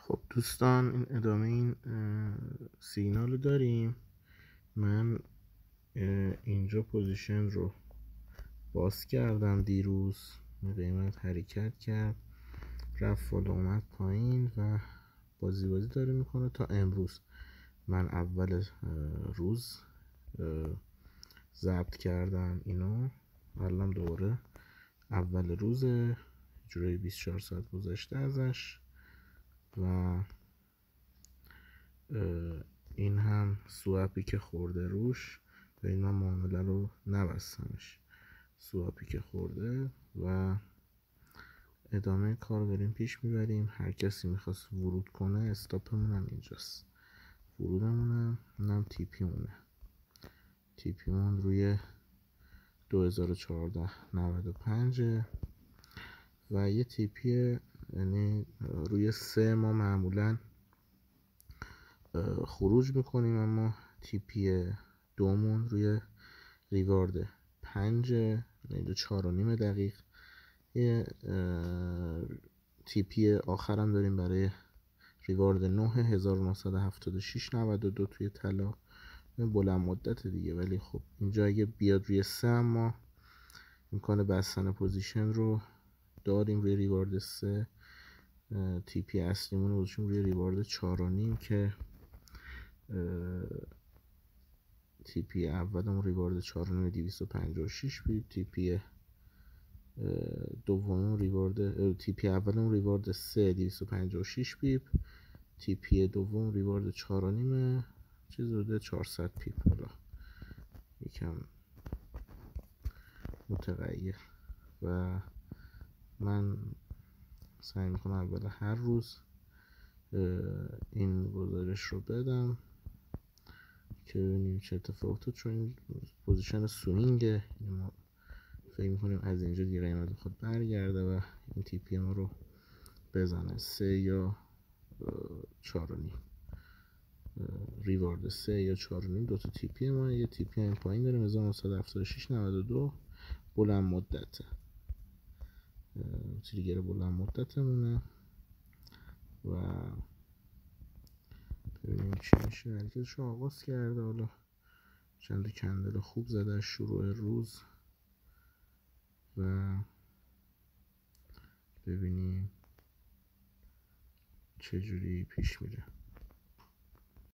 خب دوستان، این ادامه این سیگنال رو داریم. من اینجا پوزیشن رو باز کردم دیروز، قیمت حرکت کرد، رفت بالا اومد پایین و بازی داره میکنه تا امروز. من اول روز ضبط کردم اینو، الان دوباره اول روز، جوری 24 ساعت گذشته ازش و این هم سواپی که خورده روش و این من معامله رو نبستمش. سواپی که خورده و ادامه کار داریم پیش میبریم. هر کسی میخواست ورود کنه، استاپمون هم اینجاست، ورودمونم اینم تیپی مونه. تیپی مون روی 2014-95 و یه تیپی، یعنی روی 3 ما معمولا خروج میکنیم، اما تیپی دومون روی ریوارد 5، یعنی 4.5 دقیق. یه تیپی آخرم داریم برای ریوارد 9,976.92 توی طلا، بلند مدت دیگه، ولی خب اینجا اگه بیاد روی 3 ما امکان بستن پوزیشن رو داریم روی ریوارد 3. تیپی اصلیمون رو بودشیم روی ریوارد 4.5 که تیپی اولمون ریوارد 4.5 256 بیپ، تیپی دومون ریوارد تیپی اولمون ریوارد 3 256 بیپ، تیپی دوم ریوارد 4.5 چیز بوده 400 پیپ. حالا یکم متغیر و من سعی میکنم اول هر روز این گزارش رو بدم که ببینیم چه اتفاق افتاد، چون این پوزیشن سوینگه، ما فکر میکنیم از اینجا دیگه قیمت میخواد برگرده و این تیپی ما رو بزنه 3 یا 4.5. ریوارد 3 یا 4.5 دوتا تیپی ما. یه تیپی این پایین داریم 1976.92 بلند مدته، تریگر بلند مدتمونه و ببینیم چی میشه. حرکتش رو آغاز کرده، حالا چند کندل خوب زده شروع روز و ببینیم چجوری پیش میره.